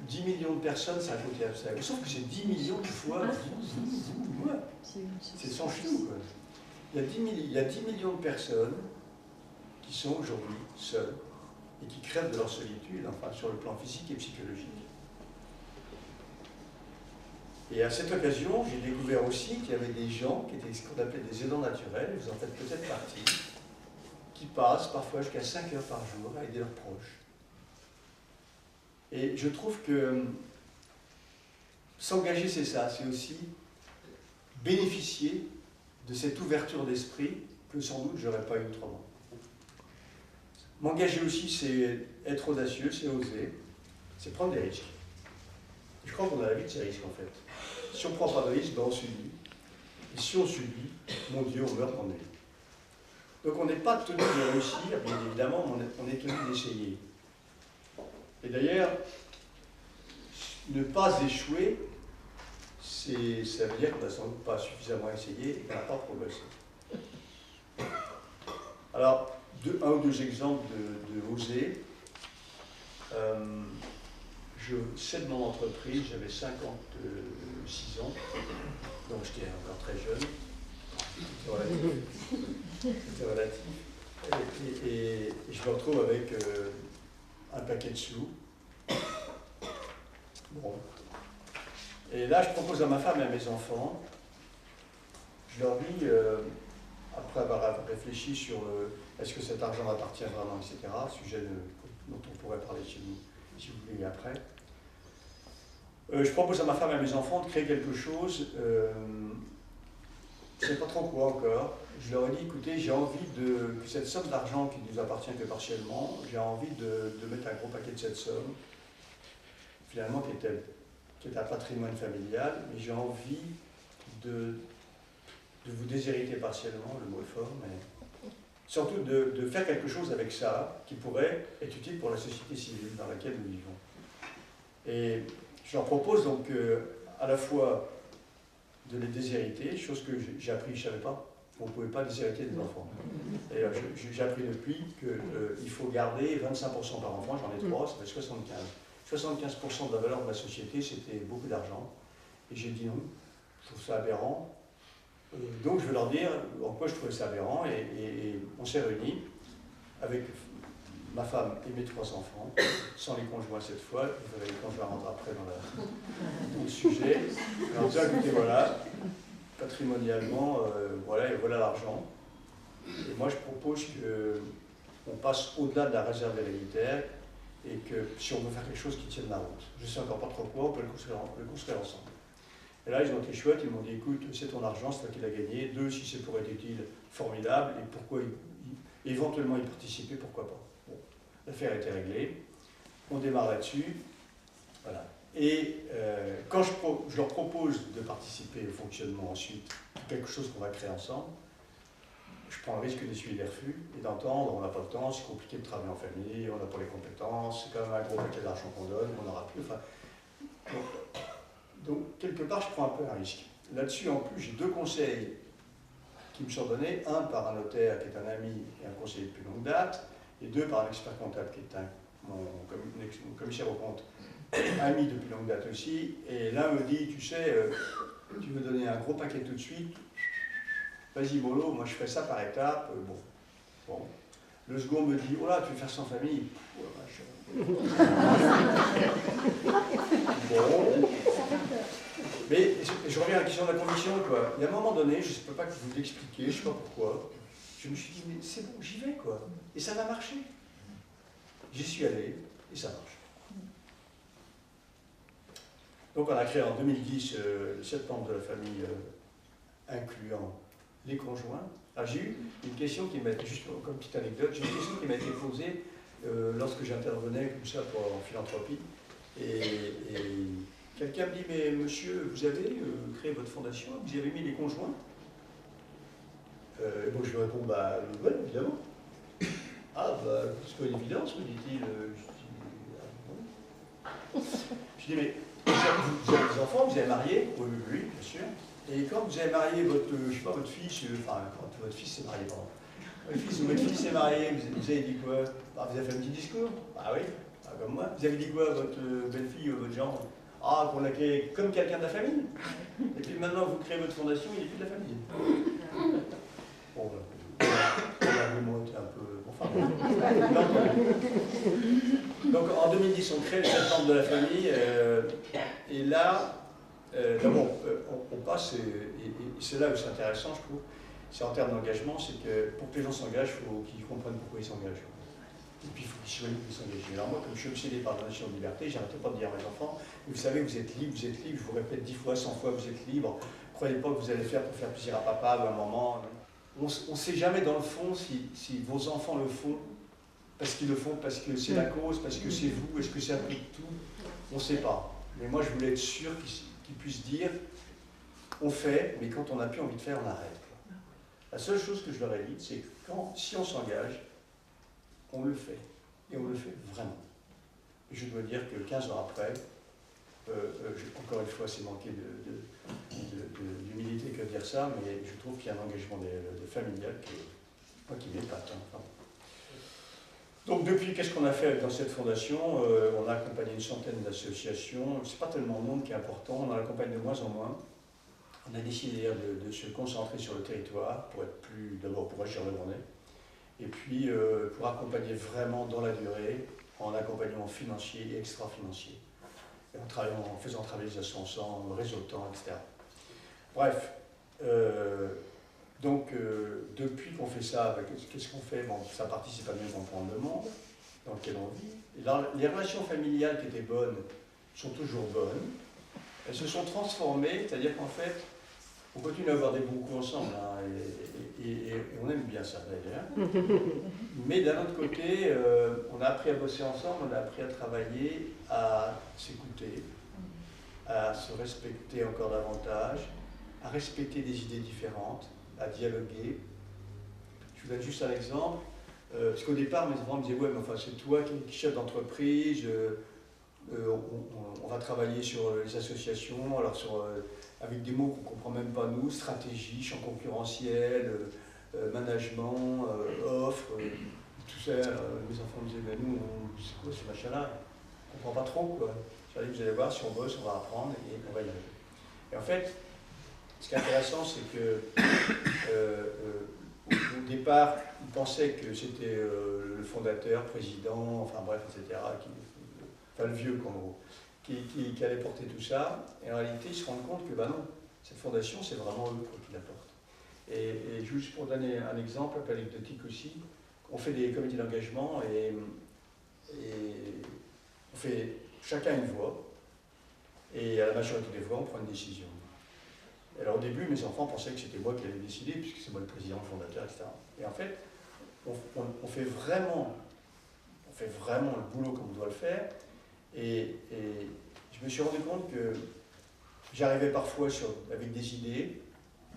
10 millions de personnes, c'est un côté abstrait. Sauf que c'est 10 millions de fois moi. C'est sans chou, quoi. Il y a 10 millions de personnes qui sont aujourd'hui seules et qui crèvent de leur solitude, enfin, sur le plan physique et psychologique. Et à cette occasion, j'ai découvert aussi qu'il y avait des gens qui étaient ce qu'on appelait des aidants naturels, vous en faites peut-être partie, qui passent parfois jusqu'à 5 heures par jour à aider leurs proches. Et je trouve que s'engager, c'est ça, c'est aussi bénéficier de cette ouverture d'esprit que sans doute je n'aurais pas eu autrement. M'engager aussi, c'est être audacieux, c'est oser, c'est prendre des risques. Je crois qu'on a la vie de ces risques en fait. Si on ne prend pas de risques, ben on subit. Et si on subit, mon Dieu, on meurt d'ennui. Donc on n'est pas tenu de réussir, bien évidemment, on est tenu d'essayer. Et d'ailleurs, ne pas échouer, ça veut dire qu'on n'a sans doute pas suffisamment essayé et qu'on n'a pas progressé. Alors, un ou deux exemples de oser. Je cède mon entreprise, j'avais 56 ans, donc j'étais encore très jeune. C'était relatif. Et je me retrouve avec un paquet de sous. Bon. Et là, je propose à ma femme et à mes enfants, je leur dis, après avoir réfléchi sur est-ce que cet argent m'appartient vraiment, etc., sujet dont on pourrait parler chez nous, si vous voulez, après. Je propose à ma femme et à mes enfants de créer quelque chose, je ne sais pas trop quoi encore. Je leur ai dit, écoutez, j'ai envie que cette somme d'argent qui ne nous appartient que partiellement, j'ai envie de mettre un gros paquet de cette somme, finalement qui est un patrimoine familial, mais j'ai envie de vous déshériter partiellement, le mot est fort, mais surtout de faire quelque chose avec ça qui pourrait être utile pour la société civile dans laquelle nous vivons. Et je leur propose donc à la fois de les déshériter, chose que j'ai appris, je ne savais pas, on ne pouvait pas déshériter des enfants. Et j'ai appris depuis qu'il faut garder 25% par enfant, j'en ai 3, ça fait 75. 75% de la valeur de la société, c'était beaucoup d'argent. Et j'ai dit non, je trouve ça aberrant. Donc je vais leur dire en quoi je trouvais ça aberrant, et on s'est réunis avec ma femme et mes 3 enfants, sans les conjoints cette fois, vous verrez les conjoints rentrent après dans le sujet, en disant écoutez voilà, patrimonialement, voilà, et voilà l'argent. Et moi je propose qu'on passe au-delà de la réserve héréditaire, et que si on veut faire quelque chose qui tienne la route, je ne sais encore pas trop quoi, on peut le construire ensemble. Et là, ils ont été chouettes, ils m'ont dit, écoute, c'est ton argent, c'est toi qui l'as gagné. 2, si c'est pour être utile, formidable. Et pourquoi éventuellement y participer, pourquoi pas. Bon, l'affaire a été réglée. On démarre là-dessus. Voilà. Et quand je leur propose de participer au fonctionnement ensuite, quelque chose qu'on va créer ensemble, je prends le risque d'essuyer les refus et d'entendre, on n'a pas le temps, c'est compliqué de travailler en famille, on n'a pas les compétences, c'est quand même un gros paquet d'argent qu'on donne, on n'aura plus. Enfin, donc, quelque part, je prends un peu un risque. Là-dessus, en plus, j'ai 2 conseils qui me sont donnés. Un par un notaire qui est un ami et un conseiller de plus longue date, et 2 par un expert comptable qui est mon commissaire aux comptes, ami de plus longue date aussi. Et l'un me dit, tu sais, tu veux donner un gros paquet tout de suite, vas-y mollo, moi je fais ça par étapes. Bon. Le second me dit, oh là, tu veux faire sans famille. Oh, bon. Mais je reviens à la question de la conviction, quoi. Il y a un moment donné, je ne peux pas vous l'expliquer, je ne sais pas pourquoi, je me suis dit, mais c'est bon, j'y vais, quoi. Et ça va marcher. J'y suis allé, et ça marche. Donc on a créé en 2010 le 7 membres de la famille, incluant les conjoints. Alors j'ai eu une question qui m'a, juste comme petite anecdote, j'ai eu une question qui m'a été posée lorsque j'intervenais comme ça en philanthropie. Et quelqu'un me dit, mais monsieur, vous avez créé votre fondation, vous y avez mis les conjoints? Et bon, je lui réponds, bah oui, évidemment. Ah, bah, c'est quoi l'évidence, me dit-il. Je dis, mais vous avez des enfants, vous avez marié? Oui, oui, oui, bien sûr. Et quand vous avez marié votre, je sais pas, votre fils, enfin, quand votre fils s'est marié, pardon. Votre fils s'est marié, vous avez dit quoi? Bah, vous avez fait un petit discours? Ah oui, ah, comme moi. Vous avez dit quoi à votre belle-fille ou votre gendre? Ah, qu'on l'a créé comme quelqu'un de la famille. Et puis maintenant, vous créez votre fondation, il n'est plus de la famille. Bon, l'argument était un peu... Enfin, donc en 2010, on crée le septembre de la famille, et là, d'abord, on passe, et c'est là où c'est intéressant, je trouve, c'est en termes d'engagement, c'est que pour que les gens s'engagent, il faut qu'ils comprennent pourquoi ils s'engagent. Et puis il faut qu'ils soient libres de s'engager. Alors moi, comme je suis obsédé par la notion de liberté, j'arrête pas de dire à mes enfants, vous savez, vous êtes libre, je vous répète 10 fois, 100 fois, vous êtes libre. Croyez pas que vous allez faire pour faire plaisir à papa ou à maman. On ne sait jamais dans le fond si vos enfants le font, parce qu'ils le font, parce que c'est la cause, parce que c'est vous, est-ce que c'est un peu de tout, on ne sait pas. Mais moi, je voulais être sûr qu'ils puissent dire, on fait, mais quand on n'a plus envie de faire, on arrête. La seule chose que je leur ai dit, c'est que si on s'engage, on le fait. Et on le fait vraiment. Et je dois dire que 15 ans après, encore une fois, c'est manquer d'humilité que de dire ça, mais je trouve qu'il y a un engagement familial qui m'épate. Hein. Donc depuis, qu'est-ce qu'on a fait dans cette fondation? On a accompagné une centaine d'associations. C'est pas tellement le nombre qui est important, on en accompagne de moins en moins. On a décidé de se concentrer sur le territoire pour être d'abord pour agir le monnaie, et puis pour accompagner vraiment dans la durée, en accompagnement financier et extra-financier, et en faisant travailler les associations ensemble, réseautant, etc. Bref, donc depuis qu'on fait ça, qu'est-ce qu'on fait? Bon, ça participe à mieux comprendre le monde dans lequel on vit. Et là, les relations familiales qui étaient bonnes sont toujours bonnes. Elles se sont transformées, c'est-à-dire qu'en fait, on continue à avoir des bons coups ensemble, hein, et on aime bien ça d'ailleurs. Mais d'un autre côté, on a appris à bosser ensemble, on a appris à travailler, à s'écouter, à se respecter encore davantage, à respecter des idées différentes, à dialoguer. Je vous donne juste un exemple, parce qu'au départ, mes enfants me disaient, ouais, mais enfin, c'est toi qui es chef d'entreprise, on va travailler sur les associations, alors avec des mots qu'on ne comprend même pas nous, stratégie, champ concurrentiel, management, offre, tout ça. Mes enfants me disaient, mais nous, c'est quoi ce machin-là? On ne comprend pas trop, quoi. J'allais, vous allez voir, si on bosse, on va apprendre et on va y arriver. Et en fait, ce qui est intéressant, c'est que au départ, ils pensaient que c'était le fondateur, président, enfin bref, etc., enfin le vieux, en gros, qui allait porter tout ça. Et en réalité, ils se rendent compte que, ben non, cette fondation, c'est vraiment eux qui la portent. Et juste pour donner un exemple, un peu anecdotique aussi, on fait des comités d'engagement et on fait chacun une voix, et à la majorité des voix, on prend une décision. Alors au début, mes enfants pensaient que c'était moi qui allais décider, puisque c'est moi le président, le fondateur, etc. Et en fait, on fait vraiment le boulot comme on doit le faire, et je me suis rendu compte que j'arrivais parfois avec des idées,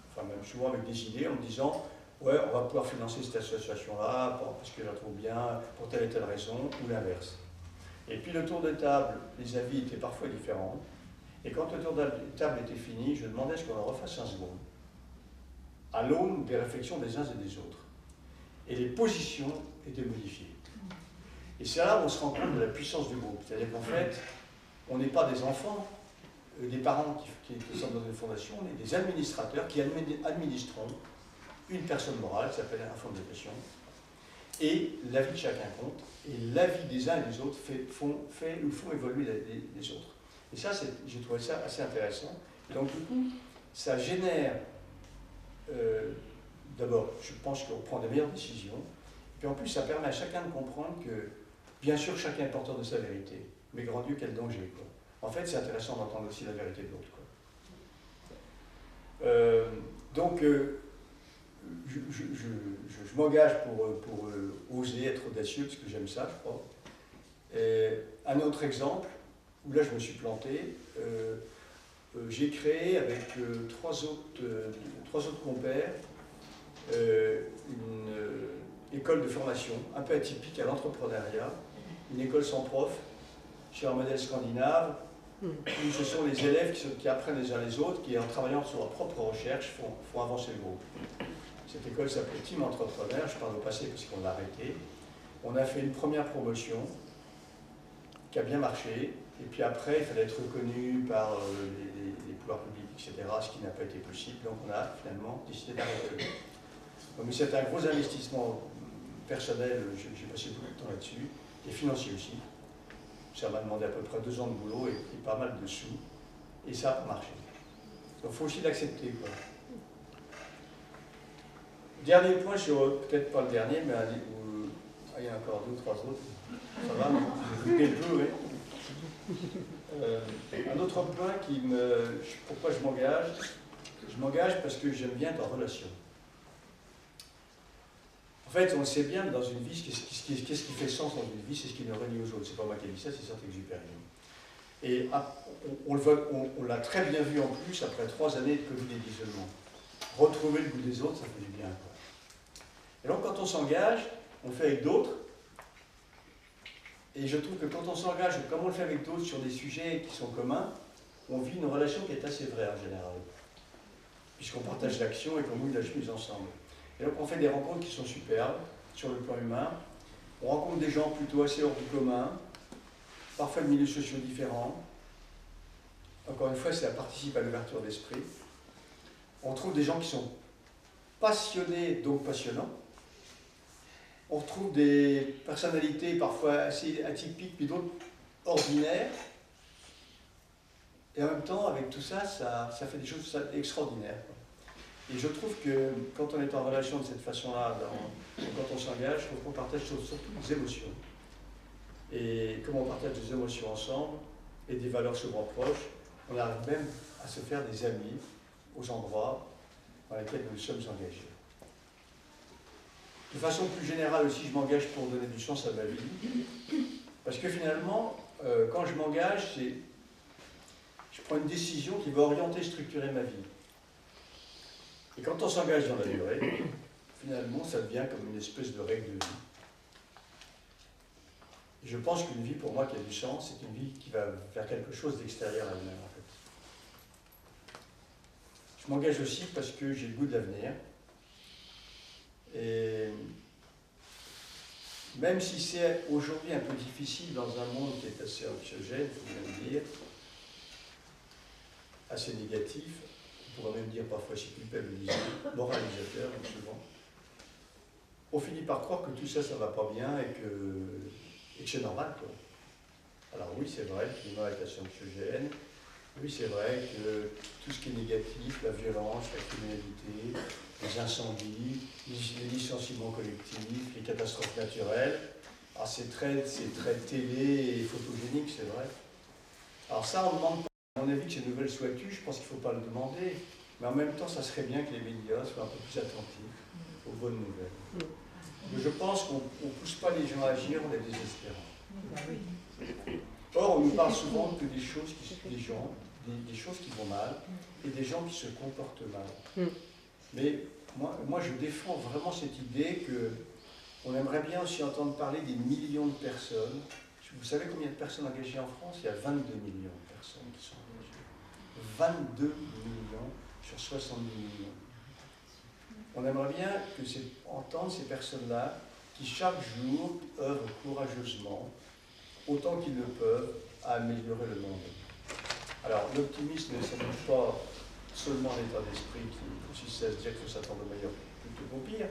enfin même souvent avec des idées, en me disant ouais, on va pouvoir financer cette association-là, parce que je la trouve bien, pour telle et telle raison, ou l'inverse. Et puis le tour de table, les avis étaient parfois différents, et quand le tour de table était fini, je demandais ce qu'on en refasse un second, à l'aune des réflexions des uns et des autres. Et les positions étaient modifiées. Et c'est là où on se rend compte de la puissance du groupe. C'est-à-dire qu'en fait, on n'est pas des enfants, des parents qui sont dans une fondation, on est des administrateurs qui administreront une personne morale qui s'appelle un fonds de dotation. Et l'avis de chacun compte, et l'avis des uns et des autres font évoluer les autres. Et ça, j'ai trouvé ça assez intéressant. Et donc, du coup, ça génère, d'abord, je pense qu'on prend des meilleures décisions, puis en plus, ça permet à chacun de comprendre que, bien sûr, chacun est porteur de sa vérité, mais grand Dieu, quel danger, quoi. En fait, c'est intéressant d'entendre aussi la vérité de l'autre, quoi. Donc, je m'engage pour oser être audacieux, parce que j'aime ça, je crois. Et un autre exemple, où là je me suis planté. J'ai créé avec trois autres compères une école de formation un peu atypique à l'entrepreneuriat, une école sans prof, sur un modèle scandinave, où ce sont les élèves qui apprennent les uns les autres, qui en travaillant sur leur propre recherche font avancer le groupe. Cette école s'appelle Team Entrepreneur, je parle au passé parce qu'on l'a arrêté. On a fait une première promotion qui a bien marché, et puis après il fallait être reconnu par les pouvoirs publics, etc., ce qui n'a pas été possible, donc on a finalement décidé d'arrêter. Mais c'est un gros investissement personnel, j'ai passé beaucoup de temps là-dessus, et financier aussi. Ça m'a demandé à peu près 2 ans de boulot et pas mal de sous, et ça n'a pas marché. Donc il faut aussi l'accepter, quoi. Dernier point, peut-être pas le dernier, mais il y en a encore 2 ou 3 autres. Ça va, j'ai coupé le peu, oui. Un autre point pourquoi je m'engage parce que j'aime bien être en relation. En fait, on le sait bien, dans une vie, qu'est-ce qui fait sens dans une vie, c'est ce qui nous relie aux autres. C'est pas moi qui ai dit ça, c'est Saint-Exupéry. Et on l'a très bien vu en plus après 3 années de Covid et d'isolement. Retrouver le goût des autres, ça fait du bien, quoi. Et donc, quand on s'engage, on le fait avec d'autres. Et je trouve que quand on s'engage, comme on le fait avec d'autres, sur des sujets qui sont communs, on vit une relation qui est assez vraie en général. Puisqu'on partage l'action et qu'on mouille la chemise ensemble. Et donc on fait des rencontres qui sont superbes sur le plan humain. On rencontre des gens plutôt assez hors du commun, parfois de milieux sociaux différents. Encore une fois, ça participe à l'ouverture d'esprit. On trouve des gens qui sont passionnés, donc passionnants. On retrouve des personnalités parfois assez atypiques, puis d'autres ordinaires. Et en même temps, avec tout ça, ça fait des choses extraordinaires. Et je trouve que quand on est en relation de cette façon-là, quand on s'engage, je trouve qu'on partage surtout des émotions. Et comme on partage des émotions ensemble et des valeurs souvent proches, on arrive même à se faire des amis aux endroits dans lesquels nous sommes engagés. De façon plus générale aussi, je m'engage pour donner du sens à ma vie. Parce que finalement, quand je m'engage, je prends une décision qui va orienter, structurer ma vie. Et quand on s'engage dans la durée, finalement, ça devient comme une espèce de règle de vie. Et je pense qu'une vie, pour moi, qui a du sens, c'est une vie qui va faire quelque chose d'extérieur à elle-même, en fait. Je m'engage aussi parce que j'ai le goût de l'avenir. Et même si c'est aujourd'hui un peu difficile dans un monde qui est assez anxiogène, il faut bien le dire, assez négatif, on pourrait même dire parfois si culpabilisant, moralisateur, souvent, on finit par croire que tout ça, ça va pas bien et que c'est normal, quoi. Alors oui, c'est vrai, le climat est assez anxiogène. Oui, c'est vrai que tout ce qui est négatif, la violence, la criminalité, les incendies, les licenciements collectifs, les catastrophes naturelles, c'est très télé et photogénique, c'est vrai. Alors ça, on ne demande pas, à mon avis, que ces nouvelles soient tues, je pense qu'il ne faut pas le demander, mais en même temps, ça serait bien que les médias soient un peu plus attentifs aux bonnes nouvelles. Mais je pense qu'on ne pousse pas les gens à agir, on est désespérants. Or, on nous parle souvent que des choses qui vont mal et des gens qui se comportent mal. Mais moi, je défends vraiment cette idée qu'on aimerait bien aussi entendre parler des millions de personnes. Vous savez combien de personnes engagées en France? Il y a 22 millions de personnes qui sont engagées. 22 millions sur 70 millions. On aimerait bien entendre ces personnes-là qui chaque jour œuvrent courageusement, autant qu'ils le peuvent, à améliorer le monde. Alors, l'optimisme ne s'appelle pas seulement l'état d'esprit qui consiste à se dire qu'il faut s'attendre au meilleur plutôt qu'au pire,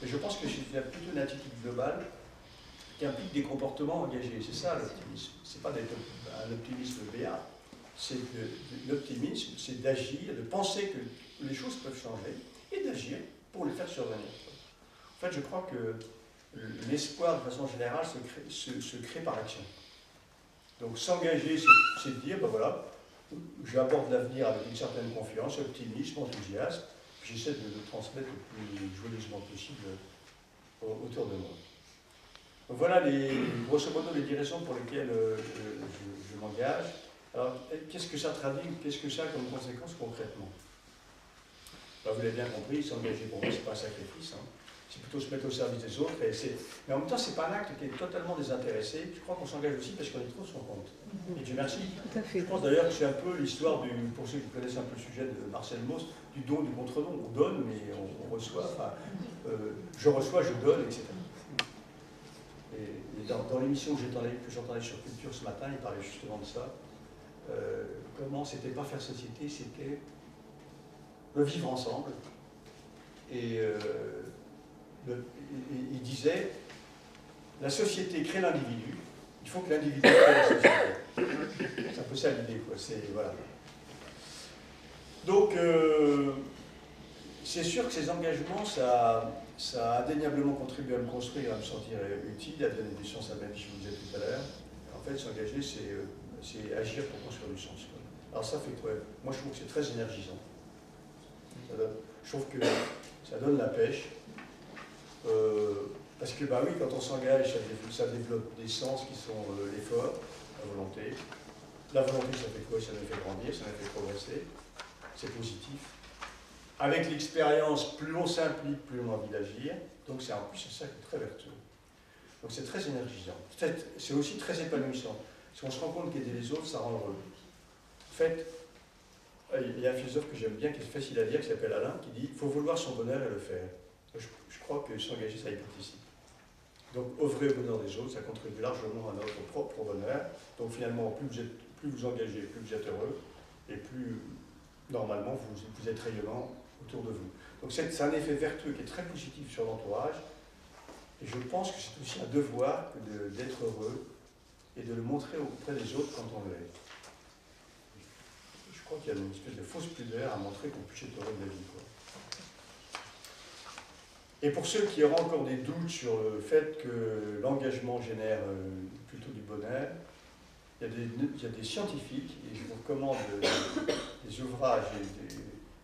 mais je pense que c'est plutôt une attitude globale qui implique des comportements engagés. C'est ça l'optimisme. Ce n'est pas un optimisme béat. C'est que l'optimisme, c'est d'agir, de penser que les choses peuvent changer et d'agir pour les faire survenir. En fait, je crois que l'espoir, de façon générale, se crée par l'action. Donc s'engager, c'est de dire, ben voilà, j'aborde l'avenir avec une certaine confiance, optimisme, enthousiasme, puis j'essaie de le transmettre le plus joyeusement possible autour de moi. Donc voilà grosso modo les 10 raisons pour lesquelles je m'engage. Alors, qu'est-ce que ça traduit, qu'est-ce que ça a comme conséquence concrètement? Alors, vous l'avez bien compris, s'engager pour moi, ce n'est pas un sacrifice, hein. C'est plutôt se mettre au service des autres. Mais en même temps, ce n'est pas un acte qui est totalement désintéressé. Je crois qu'on s'engage aussi parce qu'on y trouve son compte. Et Dieu merci. Tout à fait. Je pense d'ailleurs que c'est un peu l'histoire, pour ceux qui connaissent un peu le sujet de Marcel Mauss, du don, du contre-don. On donne, mais on reçoit. Enfin, je reçois, je donne, etc. Et dans l'émission que j'entendais sur Culture ce matin, il parlait justement de ça. Comment c'était pas faire société, c'était le vivre ensemble. Et il disait, la société crée l'individu, il faut que l'individu crée la société. C'est un peu ça l'idée, quoi. Voilà. Donc, c'est sûr que ces engagements, ça a indéniablement contribué à me construire, à me sentir utile, à donner du sens à ma vie, je vous le disais tout à l'heure. En fait, s'engager, c'est agir pour construire du sens, quoi. Alors ça fait quoi? Moi, je trouve que c'est très énergisant. Je trouve que ça donne la pêche. Parce que, bah oui, quand on s'engage, ça développe des sens qui sont l'effort, la volonté. La volonté, ça fait quoi? Ça nous fait grandir, ça nous fait progresser. C'est positif. Avec l'expérience, plus on s'implique, plus on a envie d'agir. Donc, c'est en plus un cercle très vertueux. Donc, c'est très énergisant. C'est aussi très épanouissant. Parce qu'on se rend compte qu'aider les autres, ça rend heureux. En fait, il y a un philosophe que j'aime bien, qui est facile à dire, qui s'appelle Alain, qui dit « il faut vouloir son bonheur et le faire ». Je crois que s'engager, ça y participe. Donc, œuvrer au bonheur des autres, ça contribue largement à notre propre bonheur. Donc, finalement, plus vous engagez, plus vous êtes heureux, et plus, normalement, vous êtes rayonnant autour de vous. Donc, c'est un effet vertueux qui est très positif sur l'entourage. Et je pense que c'est aussi un devoir d'être heureux et de le montrer auprès des autres quand on l'est. Je crois qu'il y a une espèce de fausse pudeur à montrer qu'on puisse être heureux de la vie, quoi. Et pour ceux qui auront encore des doutes sur le fait que l'engagement génère plutôt du bonheur, il y a des scientifiques, et je vous recommande des ouvrages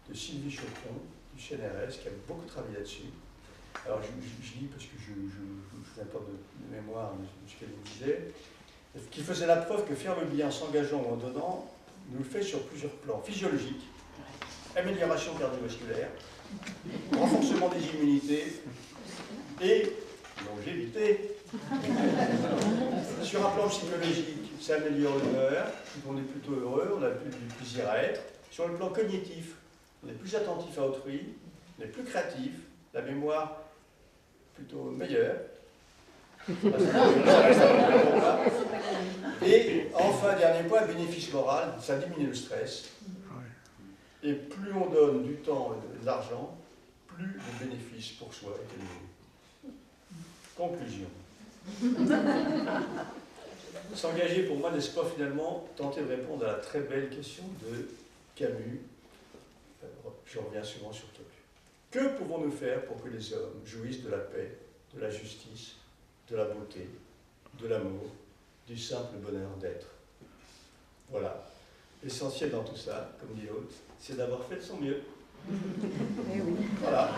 de Sylvie Chautron, du CNRS, qui a beaucoup travaillé là-dessus. Alors je lis parce que je ne fais pas de mémoire de ce qu'elle nous disait, qui faisait la preuve que faire le bien en s'engageant ou en donnant nous le fait sur plusieurs plans. Physiologique, amélioration cardiovasculaire, renforcement des immunités et longévité. Sur un plan psychologique, ça améliore l'humeur, on est plutôt heureux, on a plus du plaisir à être. Sur le plan cognitif, on est plus attentif à autrui, on est plus créatif, la mémoire plutôt meilleure. Et enfin, dernier point, bénéfice moral, ça diminue le stress. Et plus on donne du temps et de l'argent, plus le bénéfice pour soi est élevé. Conclusion. S'engager pour moi, n'est-ce pas finalement tenter de répondre à la très belle question de Camus. Je reviens souvent sur Tocqueville. Que pouvons-nous faire pour que les hommes jouissent de la paix, de la justice, de la beauté, de l'amour, du simple bonheur d'être? Voilà. L'essentiel dans tout ça, comme dit l'autre, c'est d'avoir fait de son mieux. Eh oui. Voilà.